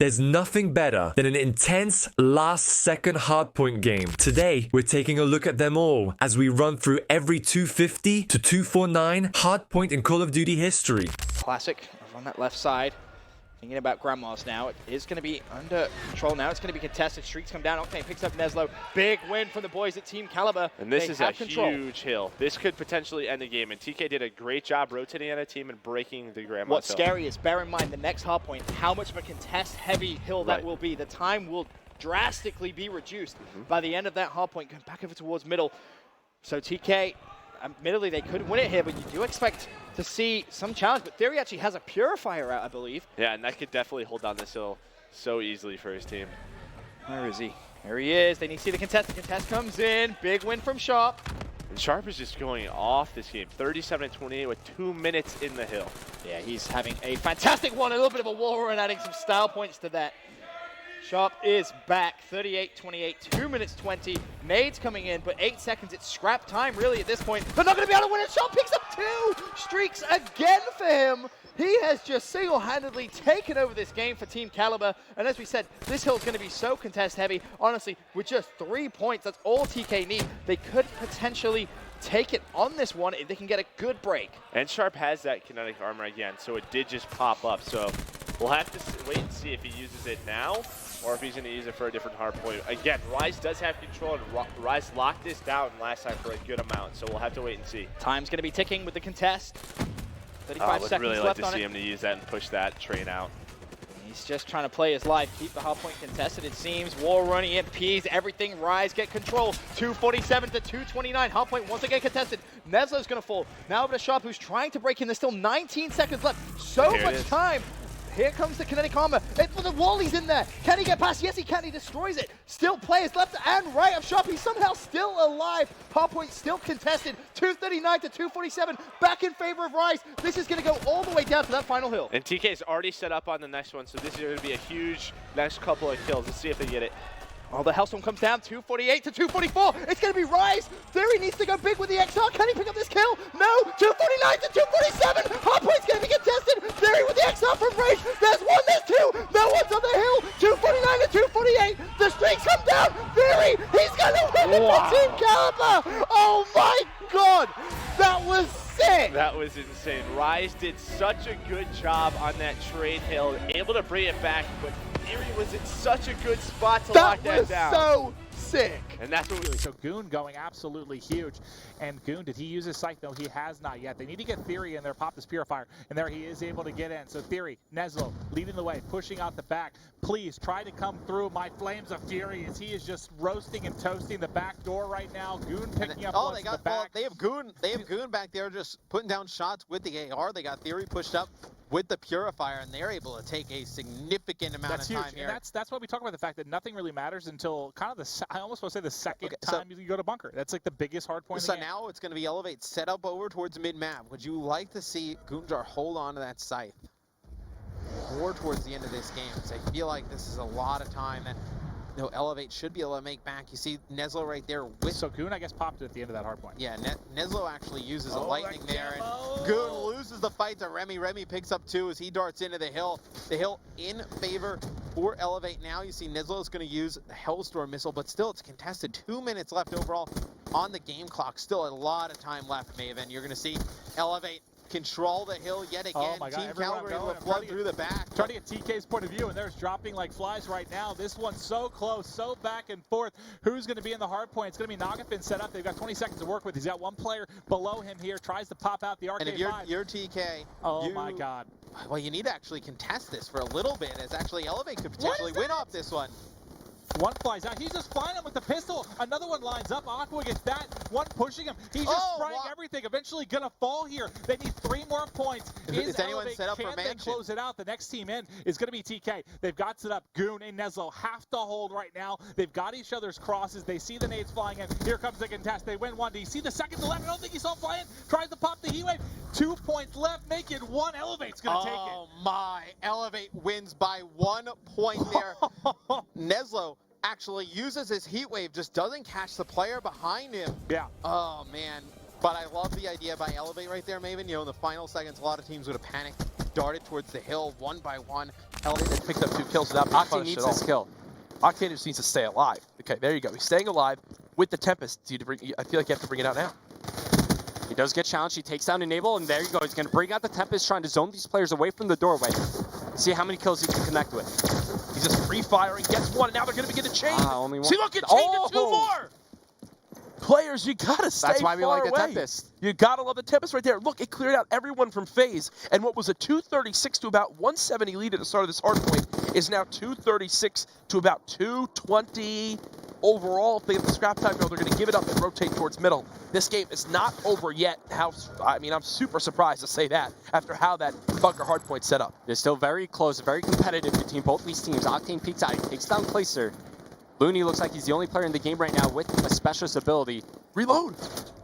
There's nothing better than an intense last-second hardpoint game. Today, we're taking a look at them all as we run through every 250 to 249 hardpoint in Call of Duty history. Classic on that left side. Thinking about Grandma's now. It is going to be under control now. It's going to be contested. Streaks come down. Octane picks up Neslo. Big win from the boys at Team Kaliber. And this is a huge hill. This could potentially end the game. And TK did a great job rotating on a team and breaking the Grandma's What's hill. scary is, bear in mind, the next hardpoint, how much of a contest-heavy hill that will be. The time will drastically be reduced by the end of that hardpoint, going back over towards middle. So TK, admittedly, they couldn't win it here, but you do expect to see some challenge. But Theory actually has a purifier out, I believe. Yeah, and that could definitely hold down this hill so easily for his team. Where is he? There he is. They need to see the contest. The contest comes in. Big win from Sharp. And Sharp is just going off this game. 37-28 with 2 minutes in the hill. Yeah, he's having a fantastic one. A little bit of a wall run, adding some style points to that. Sharp is back, 38-28, 2 minutes 20. Nades coming in, but 8 seconds. It's scrap time, really, at this point. They're not going to be able to win it. Sharp picks up 2 streaks again for him. He has just single-handedly taken over this game for Team Kaliber. And as we said, this hill is going to be so contest-heavy. Honestly, with just 3 points, that's all TK need. They could potentially take it on this one if they can get a good break. And Sharp has that kinetic armor again, so it did just pop up. So we'll have to wait and see if he uses it now or if he's going to use it for a different hardpoint. Again, Rise does have control, and Rise locked this down last time for a good amount, so we'll have to wait and see. Time's going to be ticking with the contest. 35 I would seconds really like left to on see it. him to use that and push that train out. He's just trying to play his life, keep the hardpoint contested, it seems. War running, EMPs, everything. Rise get control. 247 to 229. Hardpoint once again contested. Neslo's going to fall. Now over to Sharp, who's trying to break in. There's still 19 seconds left. So much time. Here comes the kinetic armor. The Wally's in there. Can he get past? Yes, he can. He destroys it. Still players left and right of Sharp. He's somehow still alive. Hardpoint still contested. 239 to 247. Back in favor of Rise. This is going to go all the way down to that final hill. And TK's already set up on the next one, so this is going to be a huge next couple of kills. Let's see if they get it. Oh, the Hellstorm comes down, 248 to 244. It's going to be Rise. Theory needs to go big with the XR. Can he pick up this kill? No. 249 to 247. Hardpoint's going to be contested. Theory with the XR from range. There's one, there's two. No one's on the hill. 249 to 248. The streaks come down. Theory, he's going to win it for Team Kaliber. Oh my God. That was sick. That was insane. Rise did such a good job on that trade hill, able to bring it back, but Theory was in such a good spot to lock that down. That was so sick. And that's what So Goon going absolutely huge. And Goon, did he use his sight? No, he has not yet. They need to get Theory in there, pop this purifier, and there he is able to get in. So Theory, Neslo, leading the way, pushing out the back. Please try to come through my flames of fury as he is just roasting and toasting the back door right now. Goon picking up they got the back. They have Goon back there just putting down shots with the AR. They got Theory pushed up with the purifier, and they're able to take a significant amount of time here. And that's why we talk about the fact that nothing really matters until kind of I almost want to say the second time you go to bunker. That's like the biggest hard point. So now it's going to be Elevate set up over towards mid-map. Would you like to see Goonjar hold on to that scythe more towards the end of this game? Because I feel like this is a lot of time that Elevate should be able to make back. You see Neslo right there with... So Goon, I guess, popped it at the end of that hard point. Yeah, Neslo actually uses a lightning there, and Goon loses the fight to Remy. Remy picks up 2 as he darts into the hill. The hill in favor for Elevate now. You see Neslo is going to use the Hellstorm missile, but still it's contested. 2 minutes left overall on the game clock. Still a lot of time left, Maven. You're going to see Elevate control the hill yet again. Oh my God, Team Kaliber able to flood through the back. Trying to get TK's point of view, and there's dropping like flies right now. This one's so close, so back and forth. Who's going to be in the hard point? It's going to be Nagafin set up. They've got 20 seconds to work with. He's got one player below him here, tries to pop out the arcade. And if you're TK, my God. Well, you need to actually contest this for a little bit, as actually Elevate could potentially win off this one. One flies out. He's just flying him with the pistol. Another one lines up. Aqua gets that. One pushing him. He's just spraying everything. Eventually going to fall here. They need 3 more points. Is anyone set up for Can they close it out? The next team in is going to be TK. They've got set up. Goon and Neslo have to hold right now. They've got each other's crosses. They see the nades flying in. Here comes the contest. They win one. Do you see the second to left? I don't think he saw him flying. Tries to pop the heat wave. 2 points left. Make it 1. Elevate's going to take it. Oh my. Elevate wins by 1 point there. Neslo actually uses his heat wave, just doesn't catch the player behind him. Yeah. Oh man. But I love the idea by Elevate right there, Maven. In the final seconds, a lot of teams would have panicked. darted towards the hill one by one. Elevated picked up 2 kills without being Octane punished needs at all. this kill. Octane just needs to stay alive. Okay, there you go. He's staying alive with the Tempest. I feel like you have to bring it out now. He does get challenged. He takes down Enable, and there you go. He's going to bring out the Tempest, trying to zone these players away from the doorway. See how many kills he can connect with. He's just free firing, gets one, and now they're going to begin to chain. Only one. See, look, it chained to 2 more. Players, you gotta stay That's why we far like away. the Tempest. You gotta love the Tempest right there. Look, it cleared out everyone from FaZe, and what was a 236 to about 170 lead at the start of this hardpoint is now 236 to about 220 overall. If they get the scrap time, they're going to give it up and rotate towards middle. This game is not over yet. I'm super surprised to say that after how that bunker hardpoint set up. They're still very close, very competitive between both these teams. Octane peeks out, he takes down Placer. Looney looks like he's the only player in the game right now with a specialist ability. Reload.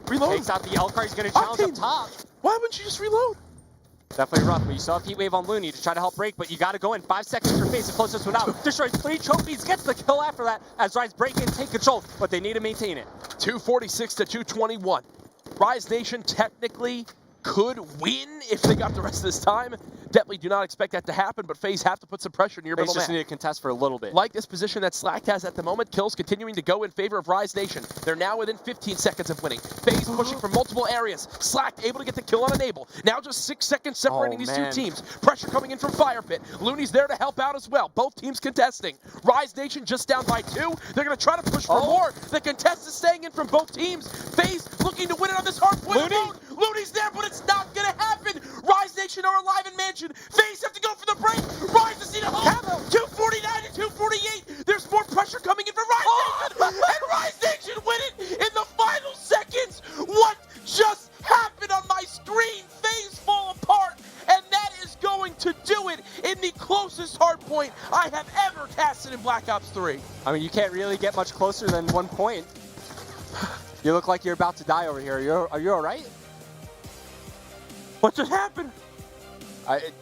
Reload. Takes out the L-Car, he's going to challenge up top. Why wouldn't you just reload? Definitely rough, but you saw a Heat Wave on Looney to try to help break, but you got to go in. 5 seconds for FaZe to close this one out. Destroys 3 trophies, gets the kill after that as Rise break in, take control, but they need to maintain it. 246 to 221. Rise Nation technically could win if they got the rest of this time. Definitely do not expect that to happen, but FaZe have to put some pressure in your FaZe middle just man. need to contest for a little bit. Like this position that Slacked has at the moment, kills continuing to go in favor of Rise Nation. They're now within 15 seconds of winning. FaZe pushing from multiple areas. Slacked able to get the kill on Enable. Now just 6 seconds separating these 2 teams. Pressure coming in from Fire Pit. Looney's there to help out as well. Both teams contesting. Rise Nation just down by 2. They're going to try to push for more. The contest is staying in from both teams. FaZe looking to win it on this hard point. Looney's there, but it's not going to happen. Rise Nation are alive in Mansion. FaZe have to go for the break. Rise to see the home. 249 to 248. There's more pressure coming in for Rise Nation. And Rise Nation win it in the final seconds. What just happened on my screen? FaZe fall apart. And that is going to do it in the closest hardpoint I have ever casted in Black Ops 3. I mean, you can't really get much closer than 1 point. You look like you're about to die over here. Are you all right? What just happened?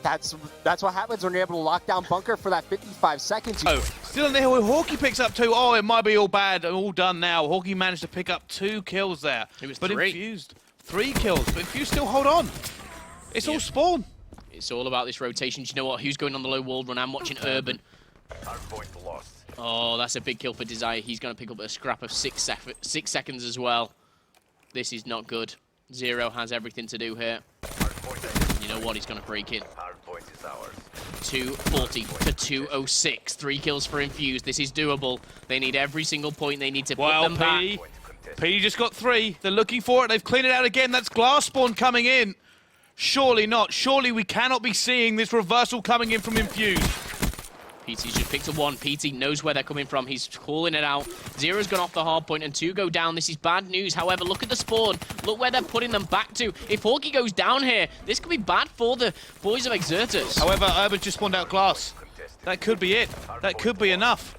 That's what happens when you're able to lock down bunker for that 55 seconds. Still in the hill, Hawkeye picks up 2. Oh, it might be all bad and all done now. Hawkeye managed to pick up 2 kills there. It was but 3. Infused, 3 kills. But Infused still hold on. It's all spawn. It's all about this rotation. Do you know what? Who's going on the low wall run? I'm watching Urban. Oh, that's a big kill for Desire. He's going to pick up a scrap of 6 seconds as well. This is not good. Zero has everything to do here. You know what? He's going to break in. 240 to 206. 3 kills for Infused. This is doable. They need every single point. They need to put them back. PD just got 3. They're looking for it. They've cleaned it out again. That's glass spawn coming in. Surely not. Surely we cannot be seeing this reversal coming in from Infused. PT's just picked a 1. PT knows where they're coming from. He's calling it out. Zero's gone off the hard point and 2 go down. This is bad news. However, look at the spawn. Look where they're putting them back to. If Hawkeye goes down here, this could be bad for the boys of Exertus. However, Urban just spawned out glass. That could be it. That could be enough.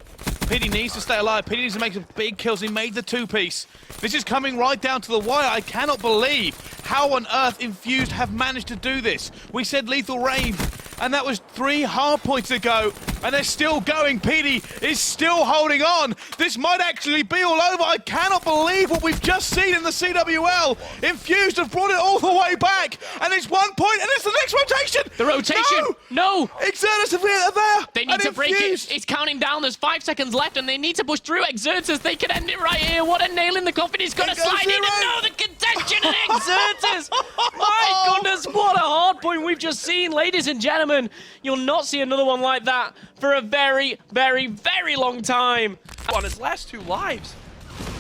PD needs to stay alive. PD needs to make some big kills. He made the 2-piece. This is coming right down to the wire. I cannot believe how on earth Infused have managed to do this. We said lethal rain, and that was 3 hard points ago, and they're still going. PD is still holding on. This might actually be all over. I cannot believe what we've just seen in the CWL. Infused have brought it all the way back, and it's 1 point, and it's the next rotation. The rotation. No. Exertus are there. They need to break it. It's counting down. There's 5 seconds left, and they need to push through Exertus. They can end it right here. What a nail in the coffin. He's going to slide in, and no, the contention and Exertus. My goodness, what a hard point we've just seen, ladies and gentlemen. You'll not see another one like that for a very, very, very long time. On his last 2 lives,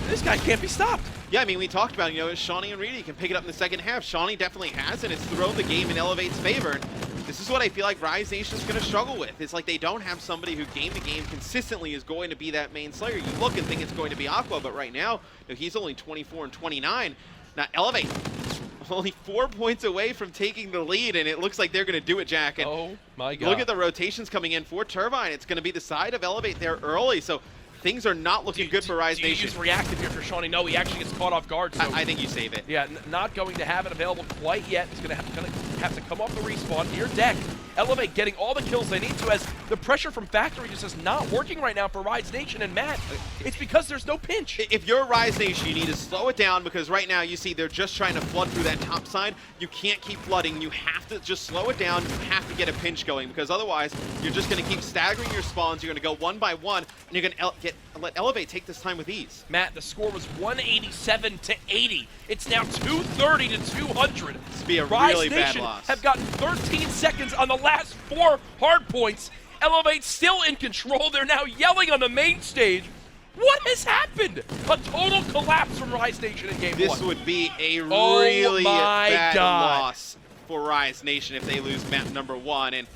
this guy can't be stopped. Yeah, I mean, we talked about, Shawnee and Reedy can pick it up in the second half. Shawnee definitely has, and it's thrown the game in Elevate's favor. This is what I feel like Rise Nation's going to struggle with. It's like they don't have somebody who game to game consistently is going to be that main slayer. You look and think it's going to be Aqua, but right now, he's only 24 and 29. Now, Elevate, only 4 points away from taking the lead, and it looks like they're going to do it, Jack. And oh my God. Look at the rotations coming in for Turbine. It's going to be the side of Elevate there early, so things are not looking good for Rise Nation. You use reactive here for Shawnee. No, he actually gets caught off guard. So I think you save it. Yeah, not going to have it available quite yet. He's going to have to come off the respawn near deck. Elevate getting all the kills they need to, as the pressure from Factory just is not working right now for Rise Nation and Matt. It's because there's no pinch. If you're Rise Nation, you need to slow it down, because right now you see they're just trying to flood through that top side. You can't keep flooding. You have to just slow it down. You have to get a pinch going, because otherwise you're just going to keep staggering your spawns. You're going to go one by one, and you're going to let Elevate take this time with ease. Matt, the score was 187 to 80. It's now 230 to 200. This would be a Rise really bad Nation loss. have gotten 13 seconds on the last 4 hard points. Elevate still in control. They're now yelling on the main stage. What has happened? A total collapse from Rise Nation in game 1. This would be a really bad God. loss for Rise Nation if they lose map number 1. And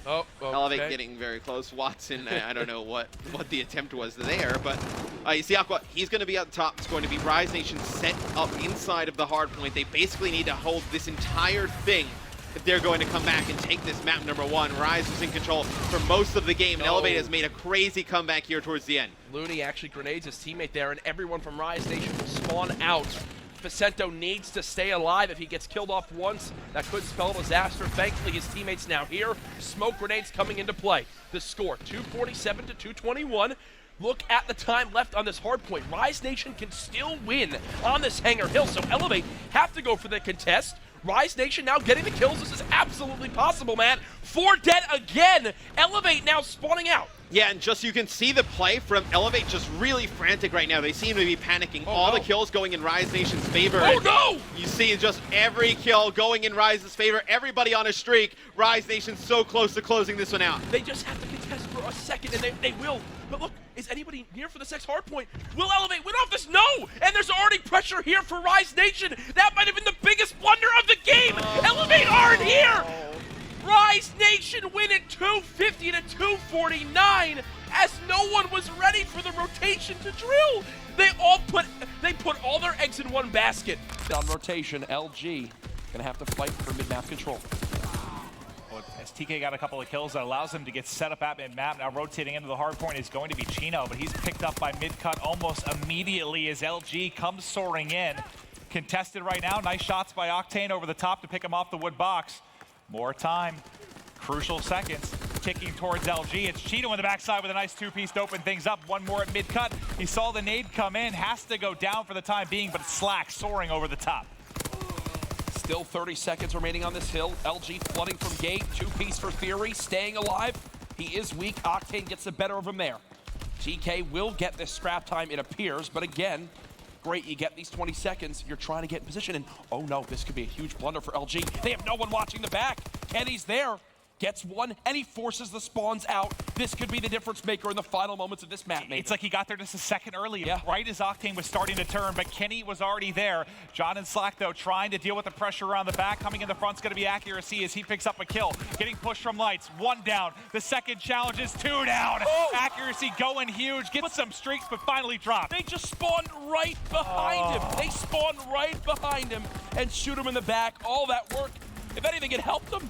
Elevate getting very close. Watson, I don't know what the attempt was there, but you see Aqua, he's going to be up top. It's going to be Rise Nation set up inside of the hard point. They basically need to hold this entire thing if they're going to come back and take this map number 1. Rise was in control for most of the game, and Elevate has made a crazy comeback here towards the end. Looney actually grenades his teammate there, and everyone from Rise Nation will spawn out. Facento needs to stay alive. If he gets killed off once, that could spell disaster. Thankfully, his teammate's now here. Smoke grenades coming into play. The score, 247 to 221. Look at the time left on this hard point. Rise Nation can still win on this Hangar Hill, so Elevate have to go for the contest. Rise Nation now getting the kills. This is absolutely possible, man. 4 dead again. Elevate now spawning out. Yeah, and just you can see the play from Elevate just really frantic right now. They seem to be panicking. All the kills going in Rise Nation's favor. Oh no! You see just every kill going in Rise's favor. Everybody on a streak. Rise Nation's so close to closing this one out. They just have to contest for a second, and they will. But look, is anybody near for this next hard point? Will Elevate win off this? No! And there's already pressure here for Rise Nation. That might have been the biggest blunder of the game. Elevate aren't here! Rise Nation win at 250 to 249 as no one was ready for the rotation to drill. They put all their eggs in one basket. On rotation, LG gonna have to fight for mid-map control. As TK got a couple of kills, that allows him to get set up at mid-map. Now rotating into the hard point is going to be Chino, but he's picked up by mid-cut almost immediately as LG comes soaring in. Contested right now, nice shots by Octane over the top to pick him off the wood box. More time, crucial seconds, ticking towards LG. It's Chino in the backside with a nice 2-piece to open things up. One more at mid-cut. He saw the nade come in, has to go down for the time being, but Slack soaring over the top. Still 30 seconds remaining on this hill. LG flooding from gate, 2-piece for Theory, staying alive. He is weak, Octane gets the better of him there. TK will get this scrap time, it appears, but again, great, you get these 20 seconds, you're trying to get in position, and oh no, this could be a huge blunder for LG. They have no one watching the back. Kenny's there, gets one, and he forces the spawns out. This could be the difference maker in the final moments of this map, maybe. It's like he got there just a second early, right as Octane was starting to turn, but Kenny was already there. John and Slack, though, trying to deal with the pressure around the back. Coming in the front's going to be Accuracy as he picks up a kill. Getting pushed from Lights, 1 down. The second challenge is 2 down. Accuracy going huge, gets some streaks, but finally dropped. They just spawned right behind him. They spawned right behind him and shoot him in the back. All that work, if anything, it helped them.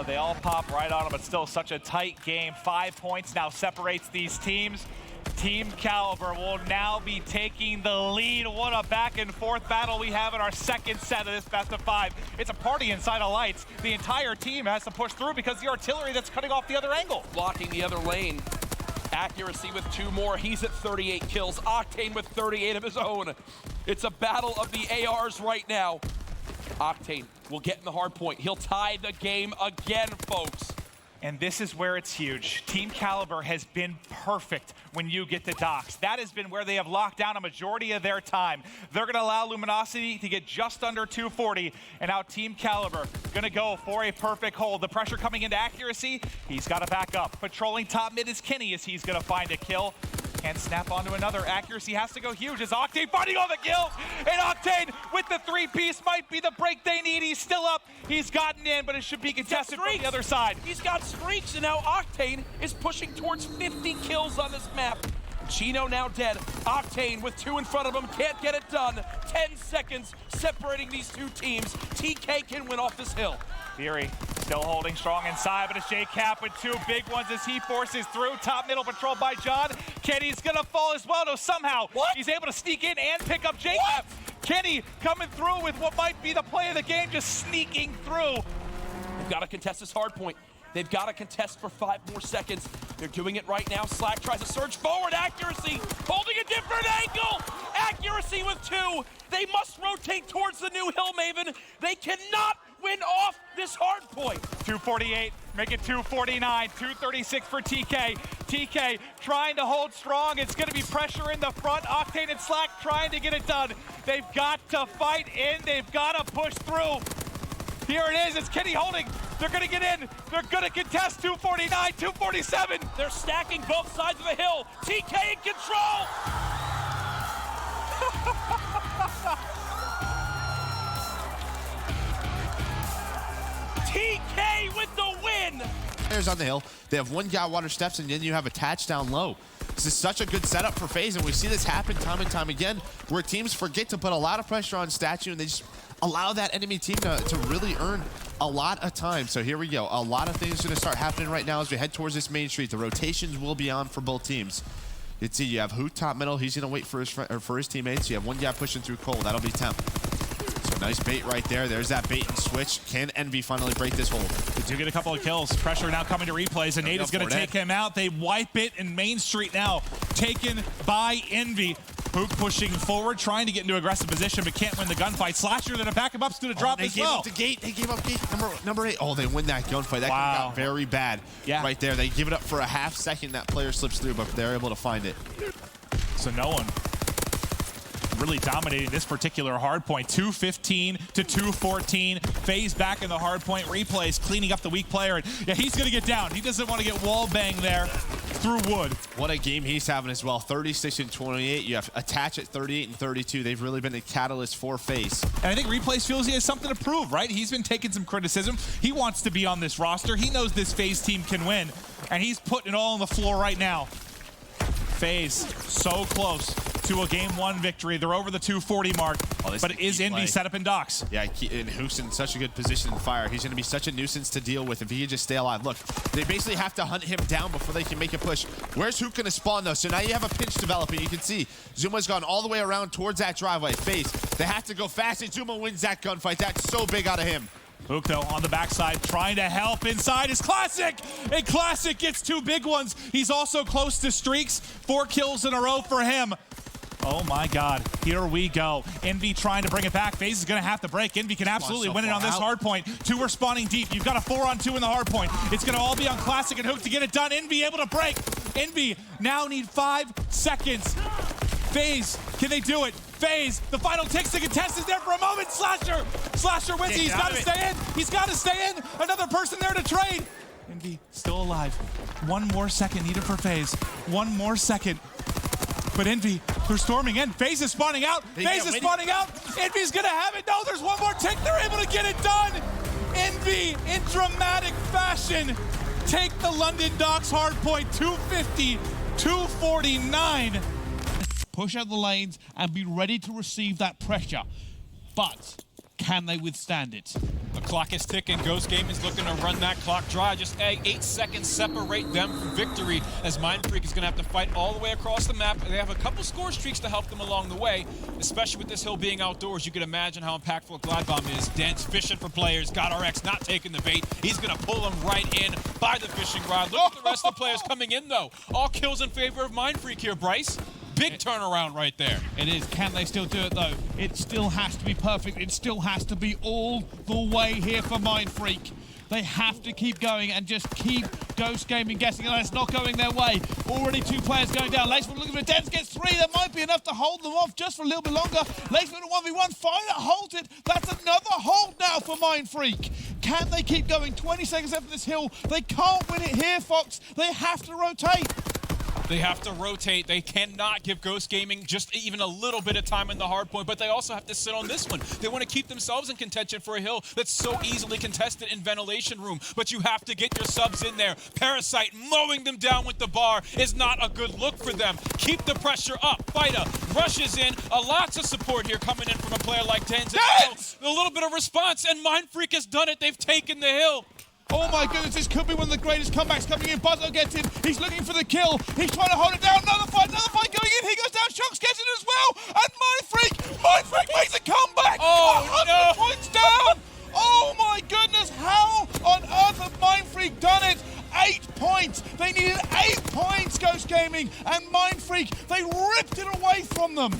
They all pop right on him, but still such a tight game. 5 points now separates these teams. Team Kaliber will now be taking the lead. What a back and forth battle we have in our second set of this best of 5. It's a party inside of Lights. The entire team has to push through because the artillery that's cutting off the other angle. Blocking the other lane. Accuracy with 2 more. He's at 38 kills. Octane with 38 of his own. It's a battle of the ARs right now. Octane will get in the hard point. He'll tie the game again, folks. And this is where it's huge. Team Kaliber has been perfect when you get to docks. That has been where they have locked down a majority of their time. They're going to allow Luminosity to get just under 240. And now Team Kaliber going to go for a perfect hold. The pressure coming into Accuracy. He's got to back up. Patrolling top mid is Kenny as he's going to find a kill. And snap onto another. Accuracy has to go huge as Octane finding all the kills. And Octane with the 3-piece might be the break they need. He's still up. He's gotten in, but it should be contested from the other side. He's got streaks, and now Octane is pushing towards 50 kills on this map. Chino now dead. Octane with 2 in front of him. Can't get it done. 10 seconds separating these 2 teams. TK can win off this hill. Theory still holding strong inside, but it's J-Cap with 2 big ones as he forces through. Top middle patrolled by John. Kenny's gonna fall as well, though somehow he's able to sneak in and pick up J-Cap. Kenny coming through with what might be the play of the game, just sneaking through. They've got to contest this hard point. They've got to contest for 5 more seconds. They're doing it right now. Slack tries to surge forward. Accuracy, holding a different angle. Accuracy with 2. They must rotate towards the new Hill Maven. They cannot win off this hard point. 248, make it 249, 236 for TK. TK trying to hold strong. It's going to be pressure in the front. Octane and Slack trying to get it done. They've got to fight in. They've got to push through. Here it is. It's Kenny holding. They're going to get in. They're going to contest 249, 247. They're stacking both sides of the hill. TK in control. TK with the win. Players on the hill. They have 1 guy water steps, and then you have attached down low. This is such a good setup for FaZe, and we see this happen time and time again, where teams forget to put a lot of pressure on Statue, and they just allow that enemy team to really earn a lot of time. So here we go. A lot of things are going to start happening right now as we head towards this main street. The rotations will be on for both teams. You can see you have Hoot top middle. He's going to wait for his teammates. You have 1 guy pushing through Cole. That'll be Temp. So nice bait right there. There's that bait and switch. Can Envy finally break this hold? They do get a couple of kills. Pressure now coming to replays, and Nate is going to take him out. They wipe it in Main Street now. Taken by Envy. Hook pushing forward, trying to get into aggressive position, but can't win the gunfight. Slasher, then a back him up's going to drop as well. They gave up the gate. They gave up gate number 8. Oh, they win that gunfight. That got very bad right there. They give it up for a half second. That player slips through, but they're able to find it. So no one really dominating this particular hard point. 215 to 214. FaZe back in the hard point. Replays cleaning up the weak player. And yeah, he's going to get down. He doesn't want to get wall bang there through wood. What a game he's having as well. 36 and 28. You have Attach at 38 and 32. They've really been a catalyst for FaZe. And I think Replays feels he has something to prove, right? He's been taking some criticism. He wants to be on this roster. He knows this FaZe team can win. And he's putting it all on the floor right now. FaZe so close to a game 1 victory. They're over the 240 mark, but it is Envy set up in docks. Yeah, and Hook's in such a good position in fire. He's going to be such a nuisance to deal with if he can just stay alive. Look, they basically have to hunt him down before they can make a push. Where's Hook going to spawn, though? So now you have a pinch developing. You can see ZooMaa's gone all the way around towards that driveway. FaZe, they have to go fast, and ZooMaa wins that gunfight. That's so big out of him. Hook, though, on the backside, trying to help inside is Classic. And Classic gets 2 big ones. He's also close to streaks. 4 kills in a row for him. Oh, my God. Here we go. Envy trying to bring it back. FaZe is going to have to break. Envy can absolutely win it on this hard point. 2 are spawning deep. You've got a 4-on-2 in the hard point. It's going to all be on Classic and Hook to get it done. Envy able to break. Envy now need 5 seconds. FaZe, can they do it? FaZe, the final ticks. The contest is there for a moment. Slasher wins. He's got to stay in. He's got to stay in. Another person there to trade. Envy still alive. 1 more second needed for FaZe. 1 more second. But Envy, they're storming in. FaZe is spawning out. FaZe is spawning out. Envy's going to have it. No, there's 1 more tick. They're able to get it done. Envy, in dramatic fashion, take the London Docks hardpoint. 250, 249. Push out the lanes and be ready to receive that pressure. But can they withstand it? The clock is ticking. Ghost Game is looking to run that clock dry. Just 8 seconds separate them from victory, as Mindfreak is going to have to fight all the way across the map. They have a couple score streaks to help them along the way, especially with this hill being outdoors. You can imagine how impactful a glide bomb is. Dance fishing for players. Got RX not taking the bait. He's going to pull them right in by the fishing rod. Look at the rest of the players coming in, though. All kills in favor of Mindfreak here, Bryce. Big turnaround right there. It is. Can they still do it, though? It still has to be perfect. It still has to be all the way here for Mindfreak. They have to keep going and just keep Ghost Gaming guessing, and it's not going their way. Already 2 players going down. Laceford looking for Dens, gets 3. That might be enough to hold them off just for a little bit longer. Laceford at 1v1, finally holds it. That's another hold now for Mindfreak. Can they keep going? 20 seconds left of this hill. They can't win it here, Fox. They have to rotate. They have to rotate. They cannot give Ghost Gaming just even a little bit of time in the hard point, but they also have to sit on this one. They want to keep themselves in contention for a hill that's so easily contested in Ventilation Room, but you have to get your subs in there. Parasite mowing them down with the bar is not a good look for them. Keep the pressure up. Fida rushes in. Lots of support here coming in from a player like Tenzin. A little bit of response, and Mindfreak has done it. They've taken the hill. Oh my goodness, this could be one of the greatest comebacks coming in. Buzzo gets in. He's looking for the kill. He's trying to hold it down. Another fight going in. He goes down. now. Chunks gets it as well. And Mindfreak makes a comeback. Oh, 100 points down. Oh my goodness, how on earth have Mindfreak done it? 8 points. They needed 8 points, Ghost Gaming, and Mindfreak, they ripped it away from them.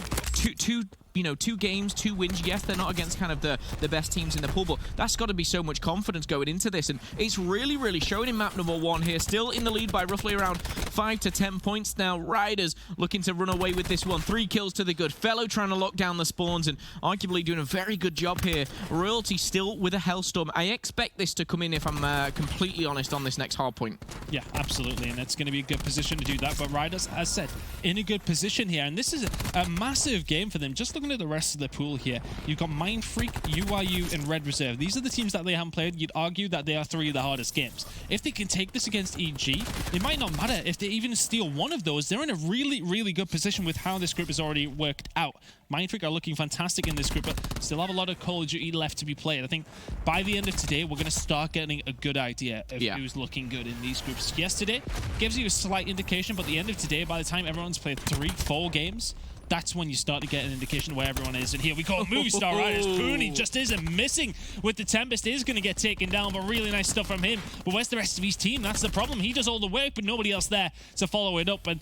Two games, 2 wins. Yes, they're not against kind of the best teams in the pool, but that's got to be so much confidence going into this, and it's really, really showing in map number 1 here. Still in the lead by roughly around 5 to 10 points now. Riders looking to run away with this one. 3 kills to the good. Fellow trying to lock down the spawns and arguably doing a very good job here. Royalty still with a Hellstorm. I expect this to come in, if I'm completely honest, on this next hardpoint. Yeah, absolutely, and it's going to be a good position to do that. But Riders, as said, in a good position here, and this is a massive game for them. Just looking at the rest of the pool here, you've got Mindfreak, UIU, and Red Reserve. These are the teams that they haven't played. You'd argue that they are 3 of the hardest games. If they can take this against EG, it might not matter if they even steal one of those. They're in a really, really good position with how this group has already worked out. Mindfreak are looking fantastic in this group, but still have a lot of Call of Duty left to be played. I think by the end of today, we're going to start getting a good idea of who's looking good in these groups. Yesterday gives you a slight indication, but the end of today, by the time everyone's played 3-4 games, that's when you start to get an indication of where everyone is. And here we go, Movie Star Riders. Pooney just isn't missing with the Tempest. Is going to get taken down, but really nice stuff from him. But where's the rest of his team? That's the problem. He does all the work, but nobody else there to follow it up. And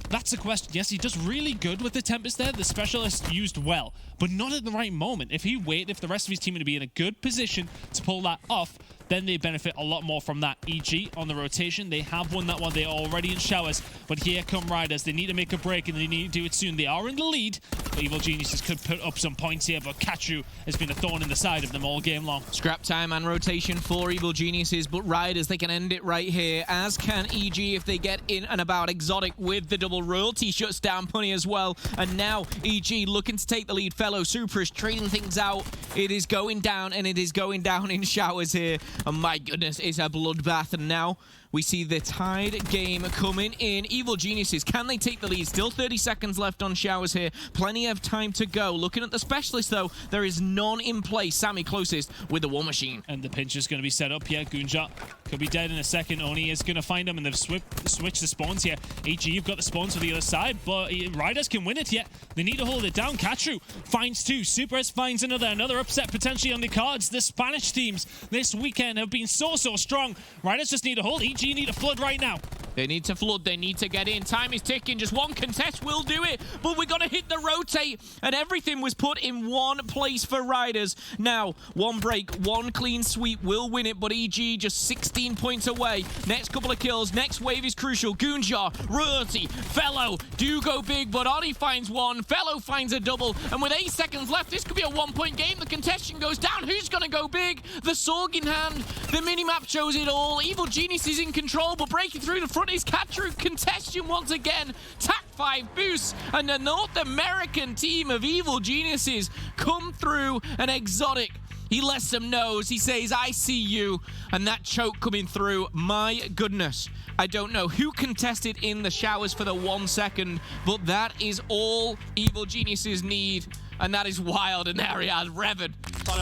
that's the question. Yes, he does really good with the Tempest there. The Specialist used well, but not at the right moment. If he waited, if the rest of his team would be in a good position to pull that off, then they benefit a lot more from that. EG on the rotation, they have won that one. They're already in showers, but here come Riders. They need to make a break, and they need to do it soon. They are in the lead, but Evil Geniuses could put up some points here, but Katru has been a thorn in the side of them all game long. Scrap time and rotation for Evil Geniuses, but Riders, they can end it right here, as can EG if they get in and about. Exotic with the double. Royalty shuts down Punny as well, and now EG looking to take the lead. Fellow Super is trading things out. It is going down, and it is going down in showers here. And my goodness, it's a bloodbath, and now we see the tied game coming in. Evil Geniuses, can they take the lead? Still 30 seconds left on showers here. Plenty of time to go. Looking at the Specialist, though, there is none in place. Sammy closest with the War Machine. And the pinch is going to be set up here. Goonja could be dead in a second. Oni is going to find him, and they've switched the spawns here. HG, you've got the spawns for the other side, but Riders can win it yet. They need to hold it down. Katru finds 2. Supers finds another upset potentially on the cards. The Spanish teams this weekend have been so strong. Riders just need to hold. EG need a flood right now. They need to flood. They need to get in. Time is ticking. Just one contest will do it. But we got to hit the rotate. And everything was put in one place for Riders. Now, one break, one clean sweep will win it. But EG just 16 points away. Next couple of kills. Next wave is crucial. Goonja, Royalty, Fellow do go big. But Oni finds one. Fellow finds a double. And with 8 seconds left, this could be a 1-point game. The contestation goes down. Who's going to go big? The Sorg in hand. The minimap shows it all. Evil Genius is in control. But breaking through the front is Katru. Contestation once again. TAC 5 boosts, and the North American team of Evil Geniuses come through. An Exotic, he lets them know. He says, I see you, and that choke coming through. My goodness, I don't know who contested in the showers for the 1 second, but that is all Evil Geniuses need, and that is wild. And there he has Revan. I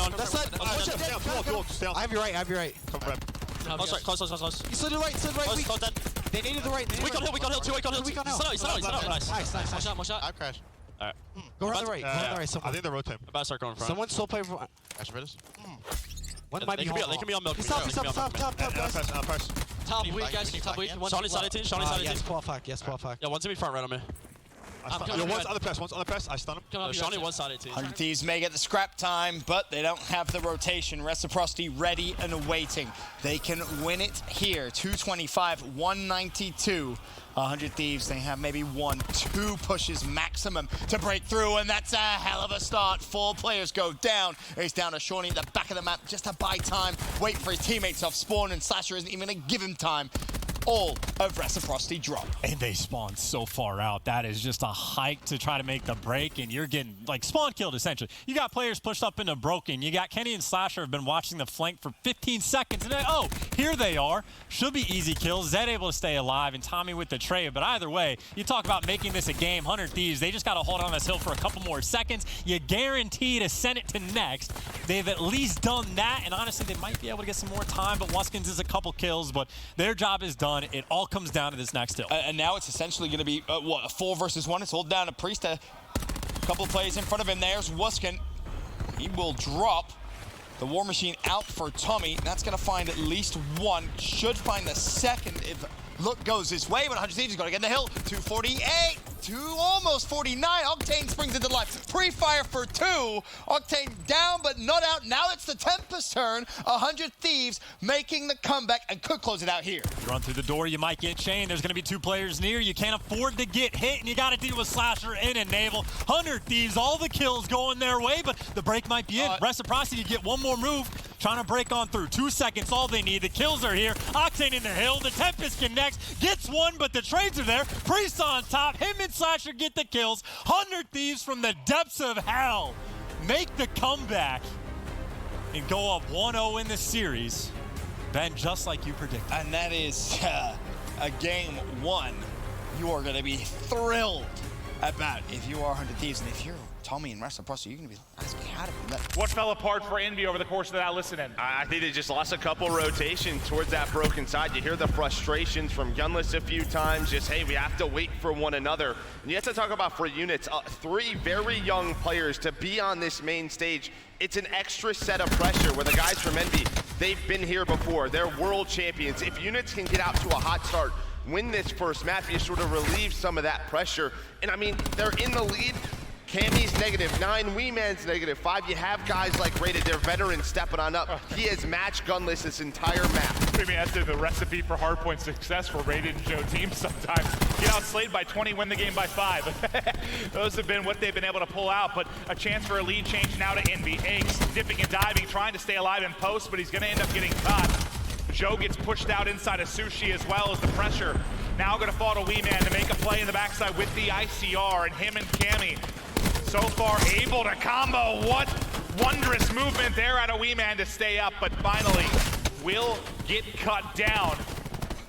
have you right. Come Rev. Close. You slid it right. Close dead. They needed the right. We got hill, 2 weak on hill. Nice. One shot. I crashed. Alright. Go around the right. I think they're rotating. About to start going front. Someone still play for... One might be They can be on milk. Top, guys. Top weak, guys. Top weak. Shawnee side 18. Yes, Paul fuck. Yeah, one's in me front right on me. One's on the press. I stun him. Shawnee one side 18. 100 Thieves may get the scrap time, but they don't have the rotation. Reciprocity ready and waiting. They can win it here. 225, 192. 100 Thieves, they have maybe 1-2 pushes maximum to break through, and that's a hell of a start. 4 players go down. He's down to Shawnee at the back of the map just to buy time, wait for his teammates off spawn, and Slasher isn't even going to give him time. All of Reciprocity drop. And they spawn so far out. That is just a hike to try to make the break, and you're getting like spawn killed essentially. You got players pushed up into broken. You got Kenny and Slasher have been watching the flank for 15 seconds, and then, oh, here they are. Should be easy kills. Zed able to stay alive, and Tommy with the trade. But either way, you talk about making this a game. 100 Thieves, they just got to hold on this hill for a couple more seconds. You guarantee to send it to next. They've at least done that, and honestly, they might be able to get some more time, but Wuskins is a couple kills, but their job is done. done. It all comes down to this next hill. And now it's essentially going to be, what, a 4 versus 1. It's hold down to Priest. A couple plays in front of him. There's Wuskin. He will drop the War Machine out for Tommy. That's going to find at least one. Should find the second if luck goes his way. But 100 Thieves is going to get in the hill. 248 to almost 49. Octane springs into life. Pre-fire for 2. Octane down but not out. Now it's the Tempest turn. 100 Thieves making the comeback and could close it out here. You run through the door, you might get chained. There's going to be 2 players near. You can't afford to get hit, and you got to deal with Slasher in and Naval. 100 Thieves, all the kills going their way, but the break might be in. Reciprocity, you get one more move. Trying to break on through. 2 seconds, all they need. The kills are here. Octane in the hill. The Tempest connects. Gets one, but the trades are there. Priest on top. Him and Slasher get the kills. 100 Thieves from the depths of hell make the comeback and go up 1-0 in the series. Ben, just like you predicted. And that is a game 1 you are going to be thrilled about if you are 100 Thieves. And if you're Tommy and Reciprocity, you're going to be asking how to let. What fell apart for Envy over the course of that listening? I think they just lost a couple rotations towards that broken side. You hear the frustrations from Gunless a few times, just, hey, we have to wait for one another. And you have to talk about for units, 3 very young players to be on this main stage. It's an extra set of pressure where the guys from Envy, they've been here before. They're world champions. If units can get out to a hot start, win this first map, you sort of relieve some of that pressure. And I mean, they're in the lead. Cammy's -9, Weeman's -5. You have guys like Rated, they're veterans stepping on up. He has matched Gunless this entire map. I mean, that's the recipe for Hardpoint success for Rated and Joe teams sometimes. Get outslayed by 20, win the game by 5. Those have been what they've been able to pull out, but a chance for a lead change now to Envy. Aches dipping and diving, trying to stay alive in post, but he's gonna end up getting caught. Joe gets pushed out inside of Sushi as well as the pressure. Now gonna fall to Weeman to make a play in the backside with the ICR, and him and Cammy so far able to combo. What wondrous movement there out of Weeman to stay up, but finally will get cut down.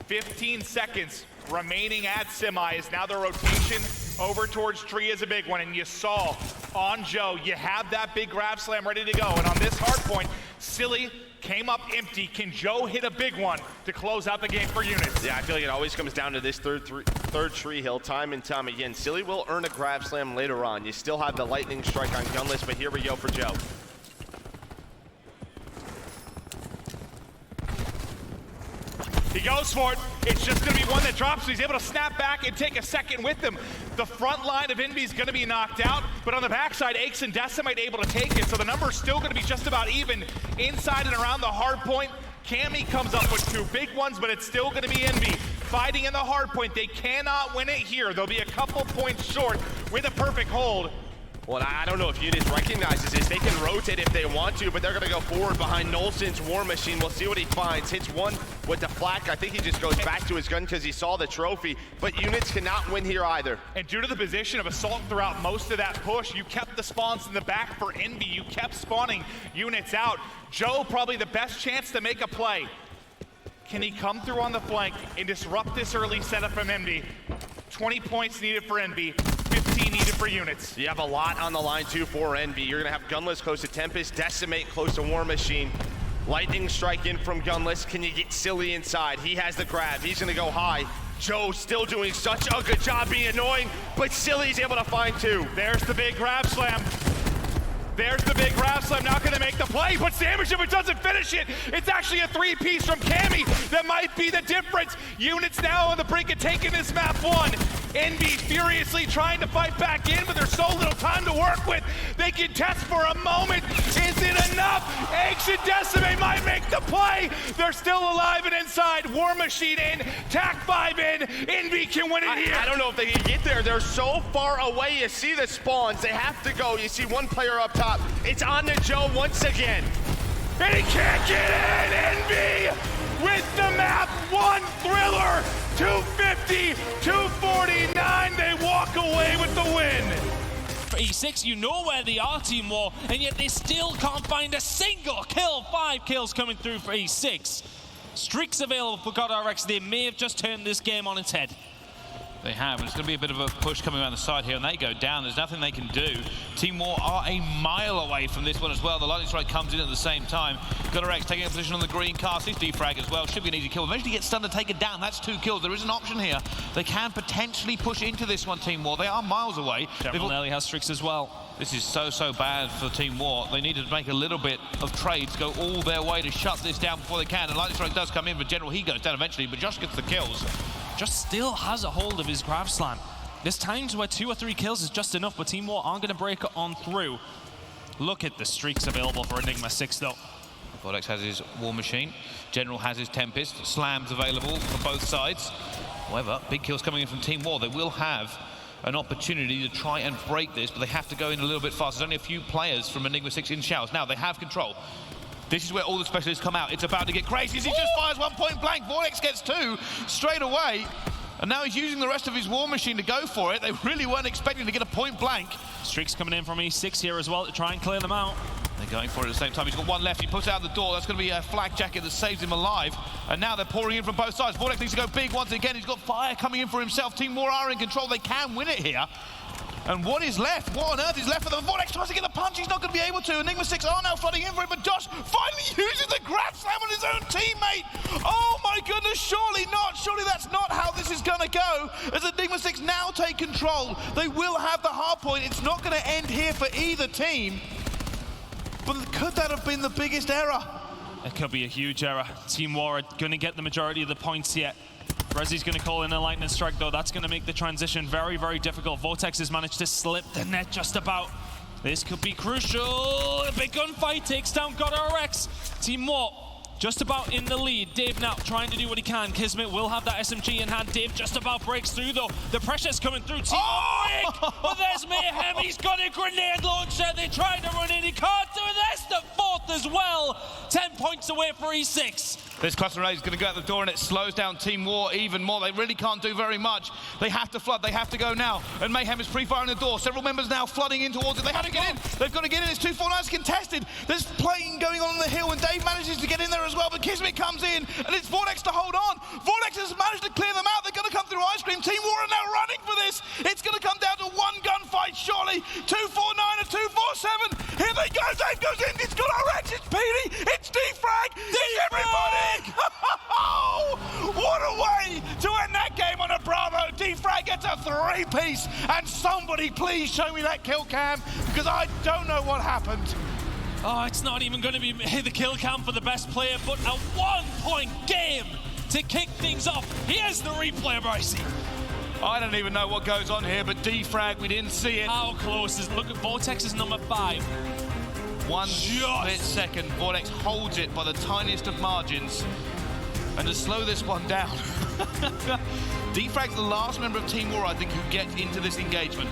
15 seconds remaining at semis. Now the rotation over towards Tree is a big one, and you saw on Joe, you have that big grab slam ready to go, and on this Hardpoint, Silly came up empty. Can Joe hit a big one to close out the game for units? Yeah, I feel like it always comes down to this third tree hill time and time again. Silly will earn a grab slam later on. You still have the lightning strike on Gunless, but here we go for Joe. He goes for it. It's just going to be one that drops, so he's able to snap back and take a second with him. The front line of Envy is going to be knocked out, but on the backside, Aches and Decimate able to take it, so the number's still going to be just about even inside and around the hard point. Cammy comes up with 2 big ones, but it's still going to be Envy fighting in the hard point. They cannot win it here. They'll be a couple points short with a perfect hold. Well, I don't know if Units recognizes this. They can rotate if they want to, but they're going to go forward behind Nolson's War Machine. We'll see what he finds. Hits one with the flak. I think he just goes back to his gun because he saw the trophy, but Units cannot win here either. And due to the position of Assault throughout most of that push, you kept the spawns in the back for Envy. You kept spawning Units out. Joe, probably the best chance to make a play. Can he come through on the flank and disrupt this early setup from Envy? 20 points needed for Envy. 15 needed for Units. You have a lot on the line too for Envy. You're gonna have Gunless close to Tempest, Decimate close to War Machine. Lightning strike in from Gunless. Can you get Silly inside? He has the grab. He's gonna go high. Joe still doing such a good job being annoying, but Silly's able to find 2. There's the big grab slam. There's the big grab slam, not gonna make the play, but damage if it doesn't finish it. It's actually a 3-piece from Cammy that might be the difference. Units now on the brink of taking this map 1. Envy furiously trying to fight back in, but there's so little time to work with. They can test for a moment. Is it enough? Eggs and Decimate might make the play. They're still alive and inside. War Machine in, TAC 5 in. Envy can win it here. I don't know if they can get there. They're so far away. You see the spawns. They have to go. You see one player up top. It's on to Joe once again. And he can't get in. Envy with the map 1 thriller. 250, 249, they walk away with the win. For E6, you know where they are, Team War, and yet they still can't find a single kill. 5 kills coming through for E6. Streaks available for COD RX. They may have just turned this game on its head. They have, and it's going to be a bit of a push coming around the side here, and they go down. There's nothing they can do. Team War are a mile away from this one as well. The lightning strike comes in at the same time. GodRx taking a position on the green car. Sees defrag as well. Should be an easy kill. Eventually gets stunned and taken down. That's 2 kills. There is an option here. They can potentially push into this one, Team War. They are miles away. General Nelly has Strix as well. This is so bad for Team War. They need to make a little bit of trades, go all their way to shut this down before they can. And lightning strike does come in, but General, he goes down eventually, but Josh gets the kills. Just still has a hold of his grab slam. There's times where 2 or 3 kills is just enough, but Team War aren't going to break it on through. Look at the streaks available for Enigma 6, though. Vortex has his War Machine. General has his Tempest. Slams available for both sides. However, big kills coming in from Team War. They will have an opportunity to try and break this, but they have to go in a little bit fast. There's only a few players from Enigma 6 in showers. Now, they have control. This is where all the specialists come out. It's about to get crazy. He just fires 1 point blank. Vortex gets 2 straight away. And now he's using the rest of his War Machine to go for it. They really weren't expecting to get a point blank. Streaks coming in from E6 here as well to try and clear them out. They're going for it at the same time. He's got 1 left. He puts it out the door. That's going to be a flak jacket that saves him alive. And now they're pouring in from both sides. Vortex needs to go big once again. He's got fire coming in for himself. Team War are in control. They can win it here. And what is left? What on earth is left for them? Vortex tries to get the punch. He's not going to be able to. Enigma 6 are now flooding in for it, but Josh finally uses the grab slam on his own teammate. Oh my goodness, surely not. Surely that's not how this is going to go. As Enigma 6 now take control, they will have the hard point. It's not going to end here for either team. But could that have been the biggest error? It could be a huge error. Team War are going to get the majority of the points yet. Rezzy's going to call in a lightning strike, though. That's going to make the transition very, very difficult. Vortex has managed to slip the net just about. This could be crucial. A big gunfight takes down GodRx. Team War just about in the lead. Dave now trying to do what he can. Kismet will have that SMG in hand. Dave just about breaks through, though. The pressure's coming through. Team War break, but there's Mayhem. He's got a grenade launcher. They tried to run in. He can't do it. There's the 4th as well. 10 points away for E6. This cluster grenade is going to go out the door, and it slows down Team War even more. They really can't do very much. They have to flood. They have to go now. And Mayhem is pre-firing the door. Several members now flooding in towards it. They have to get in. They've got to get in. It's 249 contested. There's playing going on the hill, and Dave manages to get in there as well. But Kismet comes in, and it's Vortex to hold on. Vortex has managed to clear them out. They're going to come through Ice Cream. Team War are now running for this. It's going to come down to 1 gunfight, surely. 249 and 247. Here they go. Dave goes in. It's GodRx. It's Petey. It's defrag. It's everybody. What a way to end that game on a Bravo. Defrag gets a 3-piece, and somebody please show me that kill cam, because I don't know what happened. Oh, it's not even going to be the kill cam for the best player, but a 1-point game to kick things off. Here's the replay, Brycey. I don't even know what goes on here, but defrag, we didn't see it. How close is, look at Vortex is number 5. 1 split second, Vortex holds it by the tiniest of margins. And to slow this one down, defrag's the last member of Team War, I think, who gets into this engagement.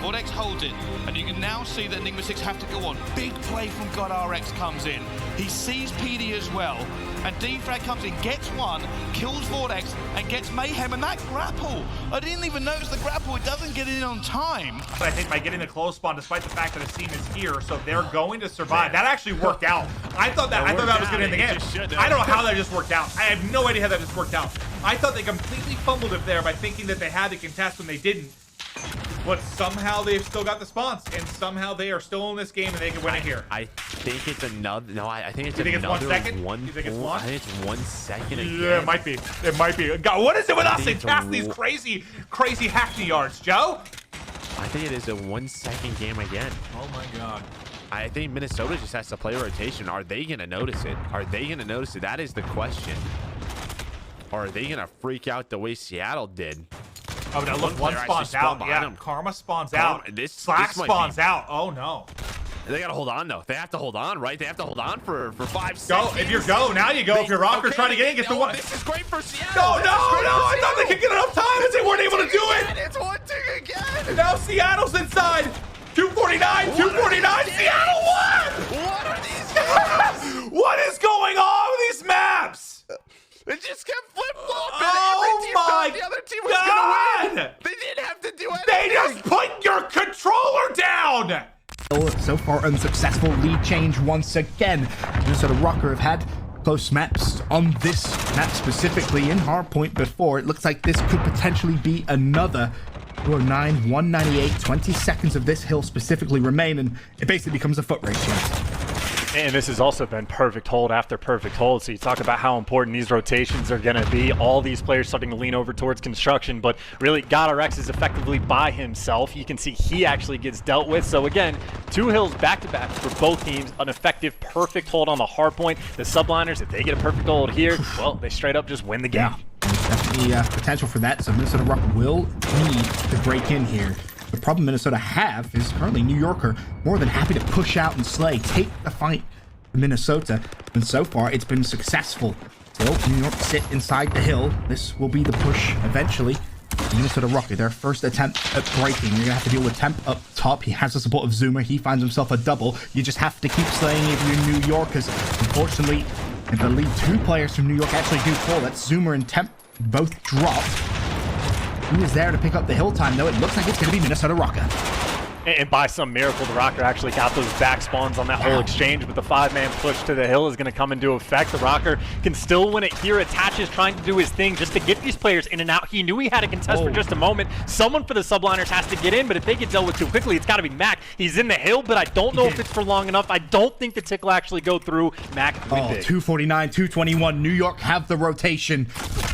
Vortex holds it, and you can now see that Enigma 6 have to go on. Big play from GodRx comes in. He sees PD as well, and defrag comes in, gets 1, kills Vortex, and gets Mayhem, and that grapple, I didn't even notice the grapple, it doesn't get in on time. But I think by getting the close spawn, despite the fact that a team is here, so they're going to survive. That actually worked out. I thought that was going to end the game. I don't know how that just worked out. I have no idea how that just worked out. I thought they completely fumbled it there by thinking that they had to contest when they didn't. But somehow they've still got the spawns, and somehow they are still in this game, and they can win it here. I think it's another. No, I think it's you think another. It's 1 second? You think it's 1? I think it's 1 second again. Yeah, it might be. It might be. God, what is it with us and cast these crazy hackney yards, Joe? I think it is a 1 second game again. Oh my God. I think Minnesota just has to play rotation. Are they going to notice it? Are they going to notice it? That is the question. Or are they going to freak out the way Seattle did? Oh, now look, one spawns out. Yeah, Karma spawns out. Slack spawns out. Oh, no. They got to hold on, though. They have to hold on, right? They have to hold on for 5 seconds. Go. If you're go, now you go. If you're Røkkr trying to get in, get the one. This is great for Seattle. No. I thought they could get enough time and they weren't able to do it. It's 1-2 again. And now Seattle's inside. 249, 249. Seattle won. What are these guys? What is going on with these maps? It just kept flip-flopping. Oh my the other team was going to win. They didn't have to do anything. They just put your controller down. So far unsuccessful lead change once again. Minnesota Røkkr have had close maps on this map specifically in Hardpoint before. It looks like this could potentially be another 209, 198, 20 seconds of this hill specifically remain, and it basically becomes a foot race chase. And this has also been perfect hold after perfect hold. So you talk about how important these rotations are going to be. All these players starting to lean over towards construction, but really GodRx is effectively by himself. You can see he actually gets dealt with. So again, 2 hills back-to-back for both teams. An effective perfect hold on the hard point. The subliners, if they get a perfect hold here, well, they straight up just win the game. Yeah, there's definitely potential for that. So Minnesota Røkkr will need to break in here. The problem Minnesota have is currently New Yorker more than happy to push out and slay, take the fight to Minnesota, and so far it's been successful. Still, New York sit inside the hill. This will be the push eventually. Minnesota Røkkr, their first attempt at breaking. You're gonna have to deal with Temp up top. He has the support of ZooMaa. He finds himself a double. You just have to keep slaying if you're New Yorkers. Unfortunately, I believe 2 players from New York actually do fall. That's ZooMaa and Temp both drop. Who is there to pick up the hill time, though? It looks like it's going to be Minnesota Røkkr. And by some miracle, the Røkkr actually got those back spawns on that whole exchange, but the 5-man push to the hill is going to come into effect. The Røkkr can still win it here. Attaches trying to do his thing just to get these players in and out. He knew he had to contest for just a moment. Someone for the subliners has to get in, but if they get dealt with too quickly, it's got to be Mac. He's in the hill, but I don't know if it's for long enough. I don't think the tick will actually go through. Mac win big. 249, 221. New York have the rotation.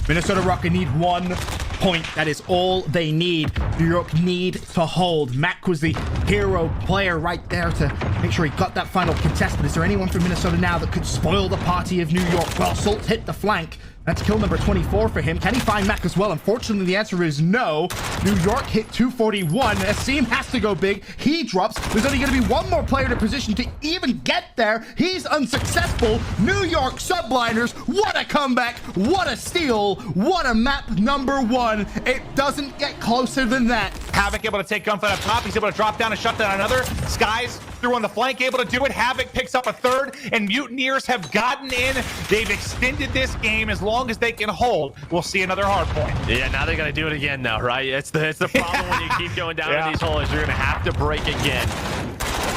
Minnesota Røkkr need 1 point. That is all they need. New York need to hold. Mac was the hero player right there to make sure he got that final contest, but is there anyone from Minnesota now that could spoil the party of New York? Well, Salt hit the flank. That's kill number 24 for him. Can he find Mac as well? Unfortunately, the answer is no. New York hit 241. Asim has to go big. He drops. There's only going to be 1 more player in position to even get there. He's unsuccessful. New York subliners. What a comeback. What a steal. What a map number 1. It doesn't get closer than that. Havoc able to take gunfight up top. He's able to drop down and shut down another. Skies through on the flank, able to do it. Havoc picks up a 3rd, and Mutineers have gotten in. They've extended this game as long as they can hold. We'll see another hard point. Yeah, now they're going to do it again now, right? It's the problem when you keep going down in these holes. You're going to have to break again.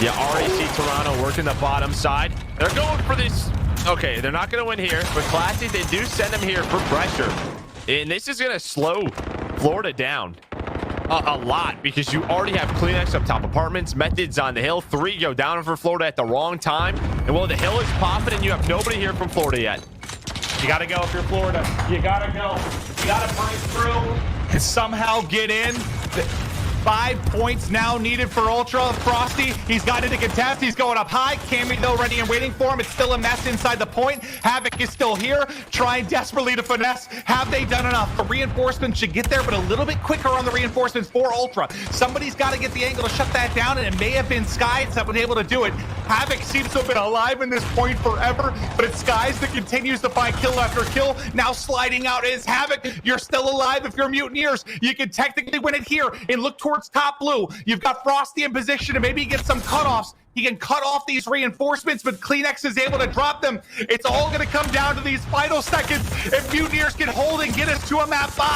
Yeah, RAC Toronto working the bottom side. They're going for this. Okay, they're not going to win here, but Classy, they do send them here for pressure. And this is going to slow Florida down a lot because you already have Kleenex up top, apartments, Methods on the hill. 3 go down for Florida at the wrong time. And while the hill is popping and you have nobody here from Florida yet. You got to go if you're Florida. You got to go. You got to break through and somehow get in. 5 points now needed for Ultra. Frosty, he's got into contest. He's going up high. Cammy, though, ready and waiting for him. It's still a mess inside the point. Havoc is still here, trying desperately to finesse. Have they done enough? The reinforcements should get there, but a little bit quicker on the reinforcements for Ultra. Somebody's got to get the angle to shut that down, and it may have been Skies that was able to do it. Havoc seems to have been alive in this point forever, but it's Skies that continues to find kill after kill. Now sliding out is Havoc. You're still alive if you're Mutineers. You can technically win it here and look towards top blue. You've got Frosty in position to maybe get some cutoffs. He can cut off these reinforcements, but Kleenex is able to drop them. It's all going to come down to these final seconds. If Mutineers can hold and get us to a map 5,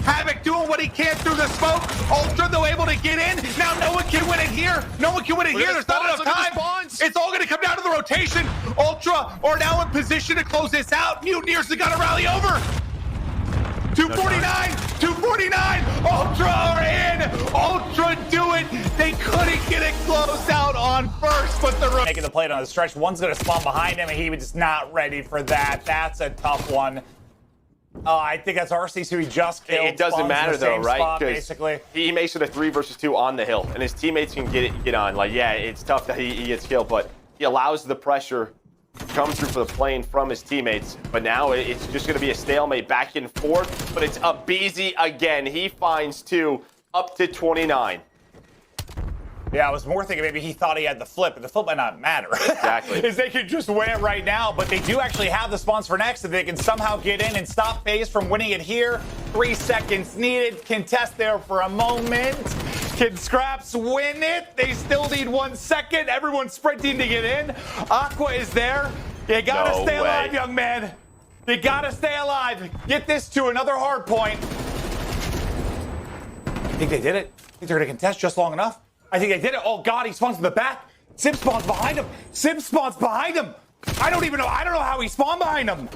Havoc doing what he can through the smoke. Ultra, though, able to get in. Now no one can win it here. No one can win it here. There's not enough time. It's all going to come down to the rotation. Ultra are now in position to close this out. Mutineers have got to rally over. 249, 249, Ultra are in, Ultra do it. They couldn't get it closed out on first, but they're making the play on the stretch. One's gonna spawn behind him, and he was just not ready for that. That's a tough one. I think that's RC's who he just killed. It doesn't matter though, right? Basically, he makes it a 3 versus 2 on the hill, and his teammates can get on. Like, yeah, it's tough that he gets killed, but he allows the pressure come through for the plane from his teammates, but now it's just going to be a stalemate back and forth, but it's up Beezy again. He finds 2 up to 29. Yeah, I was more thinking maybe he thought he had the flip, but the flip might not matter. Exactly. Is they could just win it right now, but they do actually have the spawns for next, so they can somehow get in and stop FaZe from winning it here. 3 seconds needed. Contest there for a moment. Can Scraps win it? They still need 1 second. Everyone's sprinting to get in. Aqua is there. You gotta stay alive, young man. You gotta stay alive. Get this to another hard point. I think they did it. I think they're gonna contest just long enough. I think they did it. Oh God, he spawns in the back. Sim spawns behind him. Sim spawns behind him. I don't know how he spawned behind him.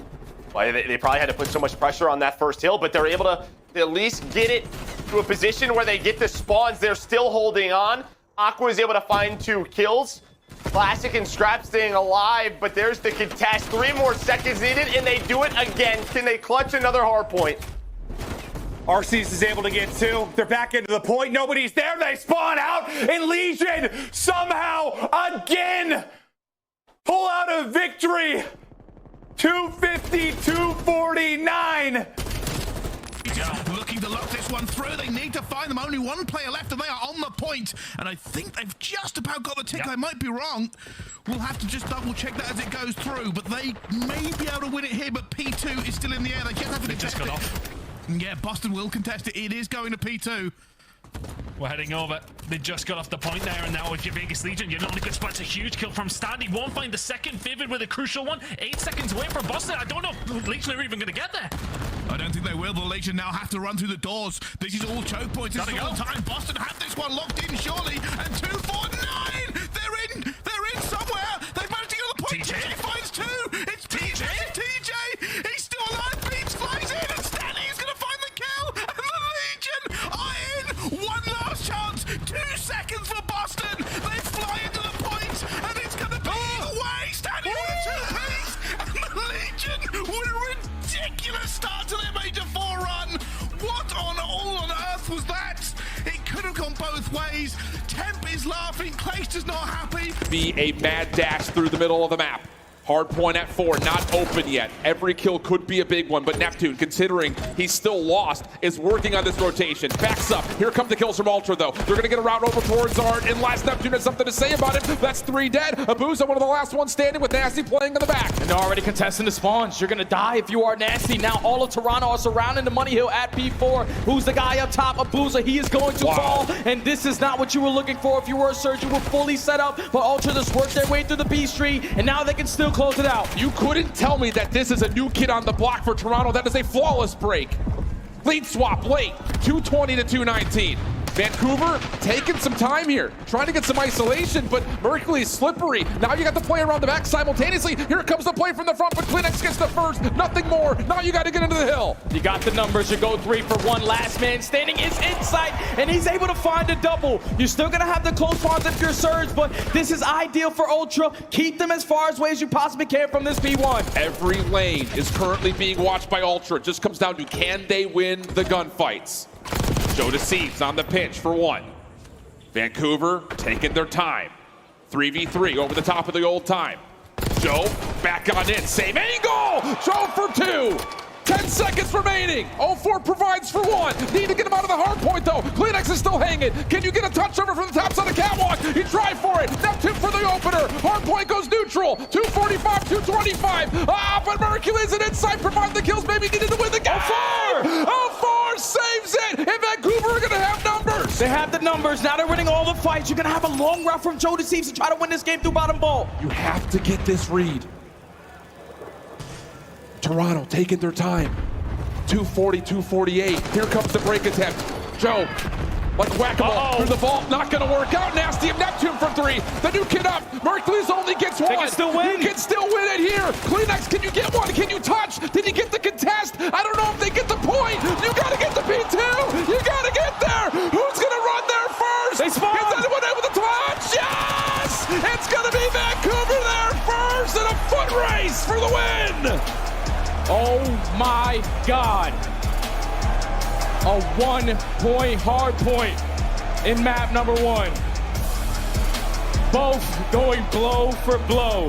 Well, they probably had to put so much pressure on that first hill, but they're able to at least get it to a position where they get the spawns. They're still holding on. Aqua is able to find 2 kills. Classic and Scrap staying alive, but there's the contest. 3 more seconds needed, and they do it again. Can they clutch another hard point? Arceus is able to get 2. They're back into the point. Nobody's there. They spawn out, and Legion somehow again pull out a victory. 250-249. Looking to lock this one through. They need to find them. Only 1 player left, and they are on the point. And I think they've just about got the tick. I might be wrong. We'll have to just double check that as it goes through. But they may be able to win it here. But P2 is still in the air. They just have to just got off. Yeah, Boston will contest it. It is going to P2. We're heading over. They just got off the point there, and now with your Vegas Legion, you're not in a good spot. It's a huge kill from Standy. Won't find the second. Vivid with a crucial one. 8 seconds away from Boston. I don't know if Legion are even going to get there. I don't think they will. The Legion now have to run through the doors. This is all choke points. This is all time. Boston have this one locked in, surely. And 249. They're in somewhere. They've managed to get on the point. TJ finds 2. It's TJ. TJ. He's still alive. Beats flies in, and Standy is going to find the kill. And the Legion are in. 1 last chance. 2 seconds for Boston. They fly into the point, and it's going to be the way. Standy with a 2-piece, and the Legion with a ridiculous start to their Major 4 run. What on earth was that? It could have gone both ways. Temp is laughing. Clayster's not happy. Be a mad dash through the middle of the map. Hardpoint at 4, not open yet. Every kill could be a big one, but Neptune, considering he's still lost, is working on this rotation. Backs up. Here come the kills from Ultra, though. They're going to get a route over towards Art, and last Neptune has something to say about it. That's 3 dead. Abuza, one of the last ones standing with Nasty playing in the back. And they're already contesting the spawns. You're going to die if you are Nasty. Now all of Toronto are surrounding the Money Hill at P4. Who's the guy up top? Abuza, he is going to fall, and this is not what you were looking for. If you were a Surge, you were fully set up, but Ultra just worked their way through the B Street, and now they can still close it out. You couldn't tell me that this is a new kid on the block for Toronto. That is a flawless break. Lead swap late, 220 to 219. Vancouver taking some time here, trying to get some isolation, but Mercury's slippery. Now you got the play around the back simultaneously. Here comes the play from the front, but Kleenex gets the first, nothing more. Now you got to get into the hill. You got the numbers. You go 3 for 1. Last man standing is inside, and he's able to find a double. You're still going to have the close ones if you're Surge, but this is ideal for Ultra. Keep them as far away as you possibly can from this P1. Every lane is currently being watched by Ultra. It just comes down to, can they win the gunfights? Joe Deceives on the pinch for 1. Vancouver taking their time. 3v3 over the top of the old time. Joe back on in. Same angle! Joe for 2. 10 seconds remaining. 0-4 provides for 1. Need to get him out of the hard point, though. Kleenex is still hanging. Can you get a touch over from the top side of the catwalk? You try for it. Neptune for the opener. Hard point goes neutral. 245, 225. But Mercury's an inside. Provide the kills. Maybe needed to win the game. 0-4 saves it. And Vancouver are going to have numbers. They have the numbers. Now they're winning all the fights. You're going to have a long route from Joe Deceives to try to win this game through bottom ball. You have to get this read. Toronto taking their time. 240, 248. Here comes the break attempt. Joe, like whack-a-mole through the vault. Not going to work out. Nasty of Neptune for 3. The new kid up. Mercury's only gets 1. They can still win. You can still win it here. Kleenex, can you get 1? Can you touch? Did he get the contest? I don't know if they get the point. You got to get the P2. You got to get there. Who's going to run there first? They spawn. Is anyone able to touch? Yes! It's going to be Vancouver there first in a foot race for the win. Oh my God. A 1-point hard point in map number 1. Both going blow for blow.